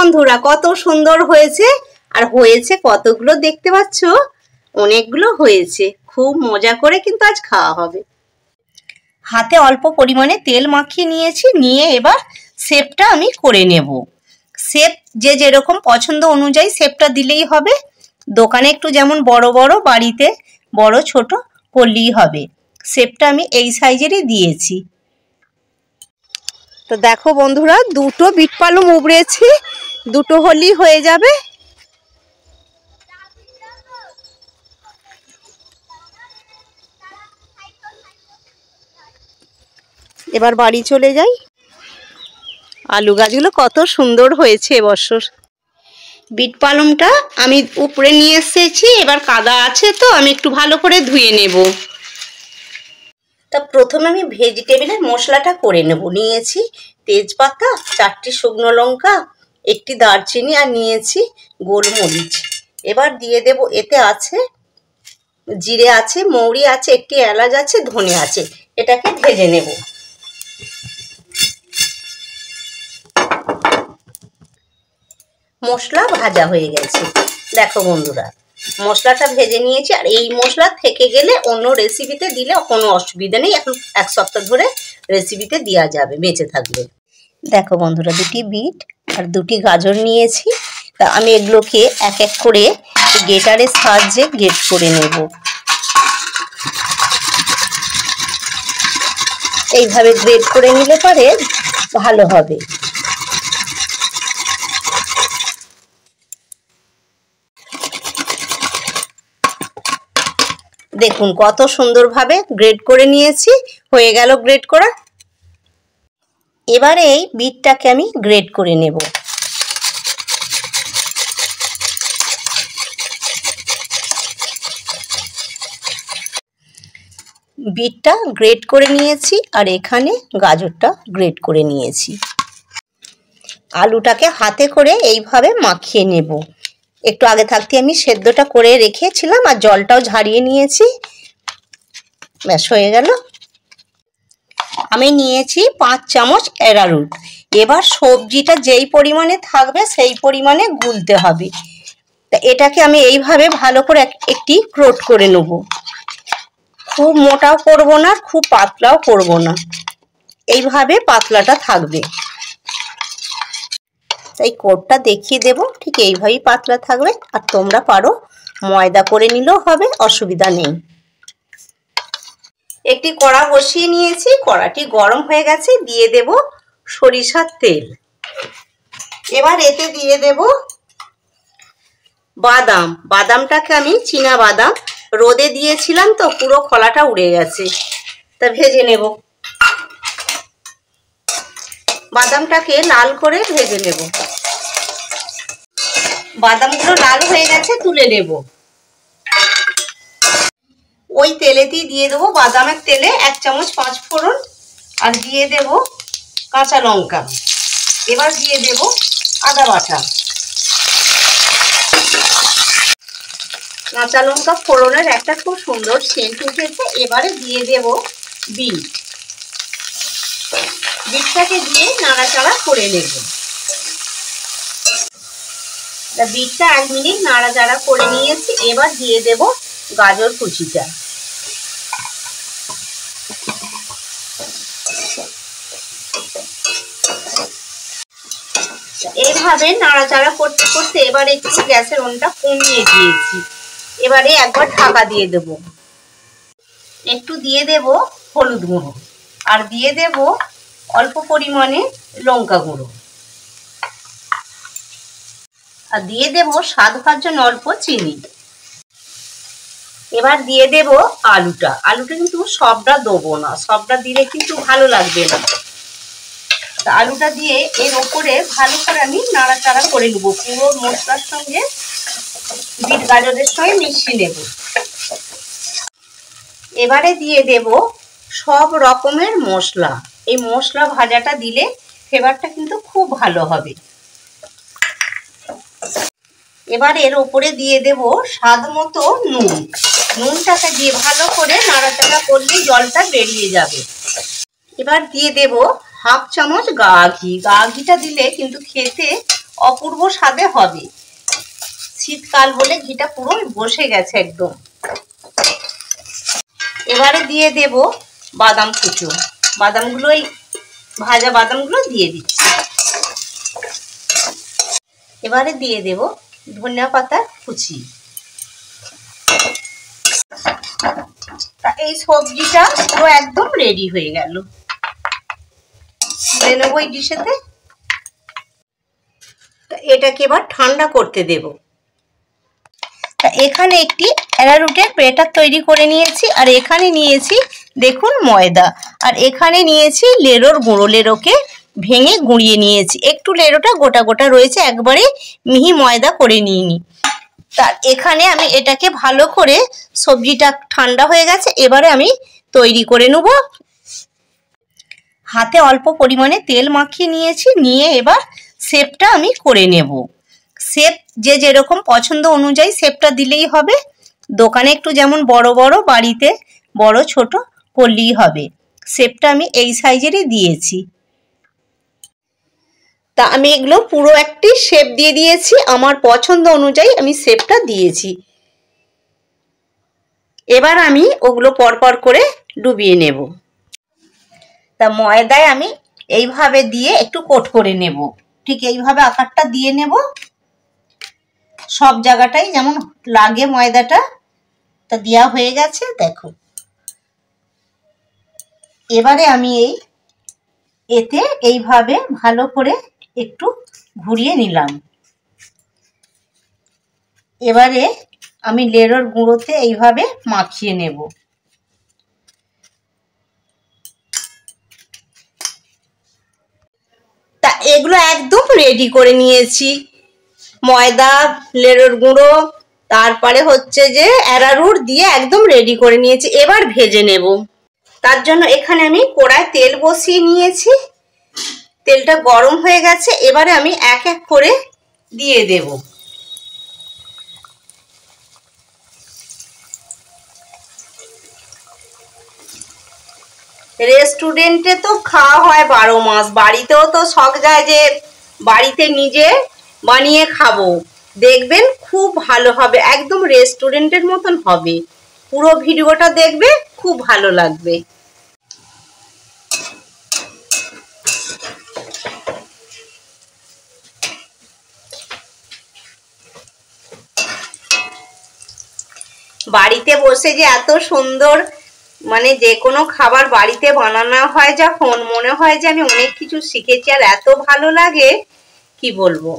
বন্ধুরা, কত সুন্দর হয়েছে। আর হয়েছে কতগুলো দেখতে পাচ্ছ, অনেকগুলো হয়েছে। খুব মজা করে কিন্তু আজ খাওয়া হবে। হাতে অল্প পরিমাণে তেল মাখিয়ে নিয়েছি, নিয়ে এবার শেপটা আমি করে নেব। শেপ যে যেরকম পছন্দ অনুযায়ী শেপটা দিলেই হবে। দোকানে একটু যেমন বড় বড়, বাড়িতে বড় ছোট করলেই হবে। শেপটা আমি এই সাইজেরই দিয়েছি। তো দেখো বন্ধুরা, দুটো বিট পালুম উবড়েছি, দুটো হলেই হয়ে যাবে। এবার বাড়ি চলে যাই। আলু গাছগুলো কত সুন্দর হয়েছে এবছর। বিট পালুমটা আমি উপরে নিয়ে এসেছি, এবার কাদা আছে তো আমি একটু ভালো করে ধুয়ে নেব। তা প্রথমে আমি ভেজিটেবিলের মশলাটা করে নেব। নিয়েছি তেজপাতা, 4টি শুকনো লঙ্কা, 1টি দারচিনি আর নিয়েছি গোলমরিচ। এবার দিয়ে দেব, এতে আছে জিরে আছে, মৌরি আছে, 1টি এলাচ আছে, ধনে আছে। এটাকে ভেজে নেব। মশলা ভাজা হয়ে গেছে। দেখো বন্ধুরা, মশলাটা ভেজে নিয়েছি। আর এই মশলা থেকে গেলে অন্য রেসিপিতে দিলে কোনো অসুবিধা নেই, এখন 1 সপ্তাহ ধরে রেসিপিতে দেওয়া যাবে বেঁচে থাকবে। দেখো বন্ধুরা, 2টি বিট আর 2টি গাজর নিয়েছি। তা আমি এগুলোকে এক এক করে গ্রেটারের সাহায্যে গ্রেট করে নেব। এইভাবে গ্রেট করে নিলে পরে ভালো হবে। দেখুন কত সুন্দরভাবে গ্রেট করে নিয়েছি, হয়ে গেল গ্রেট করা। এবারে এই বিটটাকে আমি গ্রেট করে নেব। বিটটা গ্রেট করে নিয়েছি আর এখানে গাজরটা গ্রেট করে নিয়েছি। আলুটাকে হাতে করে এইভাবে মাখিয়ে নেব। একটু আগে থাকতে আমি সেদ্ধটা করে রেখেছিলাম আর জলটাও ঝারিয়ে নিয়েছি। ব্যাস হয়ে গেল। আমি নিয়েছি 5 চামচ অ্যারারুট। এবার সবজিটা যেই পরিমাণে থাকবে সেই পরিমাণে গুলতে হবে। তা এটাকে আমি এইভাবে ভালো করে একটি ক্রোট করে নেব। খুব মোটাও করব না, খুব পাতলাও করব না, এইভাবে পাতলাটা থাকবে। তাই কোটটা দেখিয়ে দেব, ঠিক এইভাবেই পাতলা থাকবে। আর তোমরা পারো ময়দা করে নিলেও হবে, অসুবিধা নেই। একটি কড়া বসিয়ে নিয়েছি, কড়াটি গরম হয়ে গেছে। দিয়ে দেব সরিষার তেল। এবার এতে দিয়ে দেব বাদাম। বাদামটাকে আমি চীনা বাদাম রোদে দিয়েছিলাম তো পুরো খোলাটা উড়ে গেছে, তা ভেজে নেব। বাদামটাকে লাল করে ভেজে নেব। বাদামগুলো লাল হয়ে গেছে, তুলে নেব। ওই তেলেতেই দিয়ে দেবো, বাদামের তেলে 1 চামচ 5 ফোড়ন আর দিয়ে দেব কাঁচা লঙ্কা। এবার দিয়ে দেব আদা বাটা। কাঁচা লঙ্কা ফোড়নের একটা খুব সুন্দর সেন্ট উঠেছে। এবারে দিয়ে দেব বিট। বিটটাকে দিয়ে নাড়াচাড়া করে নেব। বিটটা 1 মিনিট নাড়াচাড়া করে নিয়েছি। এবার দিয়ে দেব গাজর কুচিটা। এইভাবে নাড়াচাড়া করতে করতে এবার একটু গ্যাসের ওভেনটা কমিয়ে দিয়েছি। এবারে একবার ঢাকা দিয়ে দেব। একটু দিয়ে দেব হলুদ গুঁড়ো আর দিয়ে দেব অল্প পরিমাণে লঙ্কা গুঁড়ো আর দিয়ে দেব স্বাদ হওয়ার জন্য অল্প চিনি। এবার দিয়ে দেব আলুটা। আলুটা কিন্তু সবটা দেবো না, সবটা দিলে কিন্তু ভালো লাগবে না। আলুটা দিয়ে এর ওপরে ভালো করে আমি নাড়াচাড়া করে নেব। পুরো মশলার সঙ্গে বিট গাজরের সঙ্গে মিশিয়ে নেব। এবারে দিয়ে দেব সব রকমের মশলা। এই মশলা ভাজাটা দিলে ফ্লেভারটা কিন্তু খুব ভালো হবে। এবার এর ওপরে দিয়ে দেব স্বাদ মতো নুন। নুনটাকে দিয়ে ভালো করে নাড়াচাড়া করলে জলটা বেরিয়ে যাবে। এবার দিয়ে দেব 1/2 চামচ গা ঘি। গা ঘিটা দিলে কিন্তু খেতে অপূর্ব স্বাদে হবে। শীতকাল বলে ঘিটা পুরো বসে গেছে একদম। এবারে দিয়ে দেব বাদাম কুচো। বাদামগুলো, এই ভাজা বাদামগুলো দিয়ে দিচ্ছি। এবারে দিয়ে দেব ধনিয়া পাতা কুচি। এই সবজিটা পুরো একদম রেডি হয়ে গেল। তুলে নেবো এই ডিশেতে। এটাকে এবার ঠান্ডা করতে দেব। এখানে একটি অ্যারারুটের ব্যাটার তৈরি করে নিয়েছি, আর এখানে নিয়েছি দেখুন ময়দা, আর এখানে নিয়েছি লেরোর গুঁড়ো। লেরোকে ভেঙে গুঁড়িয়ে নিয়েছি। একটু লেরোটা গোটা গোটা রয়েছে, একবারে মিহি ময়দা করে নিইনি। তার এখানে আমি এটাকে ভালো করে, সবজিটা ঠান্ডা হয়ে গেছে, এবারে আমি তৈরি করে নেব। হাতে অল্প পরিমাণে তেল মাখিয়ে নিয়েছি, নিয়ে এবার শেপটা আমি করে নেব। শেপ যে যেরকম পছন্দ অনুযায়ী শেপটা দিলেই হবে। দোকানে একটু যেমন বড় বড়, বাড়িতে বড় ছোট করলেই হবে। শেপটা আমি এই সাইজেরই দিয়েছি। তা আমি এগুলো পুরো একটি শেপ দিয়ে দিয়েছি। আমার পছন্দ অনুযায়ী আমি শেপটা দিয়েছি। এবার আমি ওগুলো পরপর করে ডুবিয়ে নেব। তা ময়দায় আমি এইভাবে দিয়ে একটু কোট করে নেব। ঠিক এইভাবে আকারটা দিয়ে নেব, সব জায়গাটাই যেমন লাগে ময়দাটা। তা দেওয়া হয়ে গেছে দেখো। এবারে আমি এতে এইভাবে ভালো করে একটু ঘুরিয়ে নিলাম। এবারে আমি লেরোর গুঁড়োতে এইভাবে মাখিয়ে নেব। তা এগুলো একদম রেডি করে নিয়েছি। ময়দা, লেরোর গুঁড়ো, তারপরে হচ্ছে যে অ্যারারুট দিয়ে একদম রেডি করে নিয়েছি। এবার ভেজে নেব। তার জন্য এখানে আমি কড়ায় তেল বসিয়ে নিয়েছি। তেলটা গরম হয়ে গেছে। এবারে আমি এক এক করে দিয়ে দেব। রেস্টুরেন্টে তো খাওয়া হয় 12 মাস, বাড়িতেও তো শখ যায় যে বাড়িতে নিজে বানিয়ে খাবো। দেখবেন খুব ভালো হবে, একদম রেস্টুরেন্টের মতন হবে। পুরো ভিডিওটা দেখবে, খুব ভালো লাগবে। বাড়িতে বসে যে এত সুন্দর, মানে যে কোনো খাবার বাড়িতে বানানো হয় যখন, মনে হয় যে আমি অনেক কিছু শিখেছি, আর এত ভালো লাগে কি বলবো।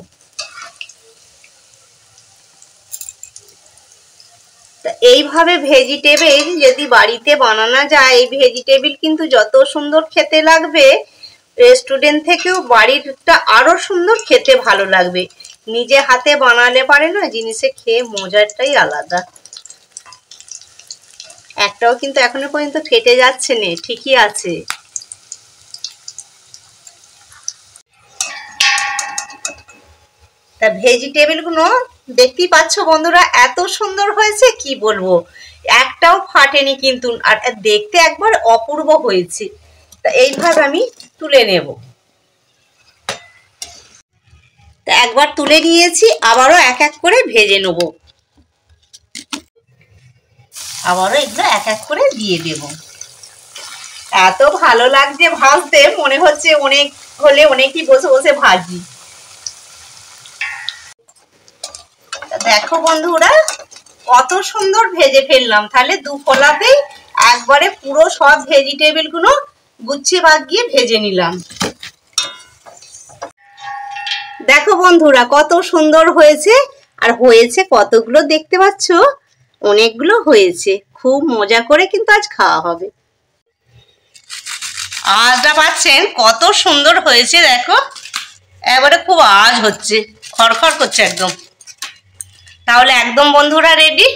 এইভাবে ভেজিটেবল যদি বাড়িতে বানানো যায়, এই ভেজিটেবল কিন্তু যত সুন্দর খেতে লাগবে, রেস্টুরেন্ট থেকেও বাড়িরটা আরো সুন্দর খেতে ভালো লাগবে। নিজে হাতে বানালে পারে না, জিনিসে খেয়ে মজাটাই আলাদা। একটাও কিন্তু এখনো পর্যন্ত ফেটে যাচ্ছে না, ঠিকই আছে। তা ভেজিটেবলগুলো দেখতেই পাচ্ছ বন্ধুরা, এত সুন্দর হয়েছে কি বলবো। একটাও ফাটেনি কিন্তু, আর দেখতে একবার অপূর্ব হয়েছে। তা এইভাবে আমি তুলে নেব। তা একবার তুলে নিয়েছি, আবারও এক এক করে ভেজে নেব। আবারও এগুলো এক এক করে দিয়ে দেব। এত ভালো লাগছে ভাজতে, মনে হচ্ছে অনেক হলে অনেকই বসে বসে ভাজি। দেখো বন্ধুরা, কত সুন্দর ভেজে ফেললাম। তাহলে দু ফোলাতেই একবারে পুরো সব ভেজিটেবল গুলো গুছিয়ে বাগিয়ে ভেজে নিলাম। দেখো বন্ধুরা কত সুন্দর হয়েছে, আর হয়েছে কতগুলো দেখতে পাচ্ছ, অনেকগুলো হয়েছে। খুব মজা করে কিন্তু আজ খাওয়া হবে। আওয়াজটা পাচ্ছেন কত সুন্দর হয়েছে, দেখো এবারে খুব আওয়াজ হচ্ছে, খড়খড় করছে একদম। তাহলে একদম বন্ধুরা রেডি।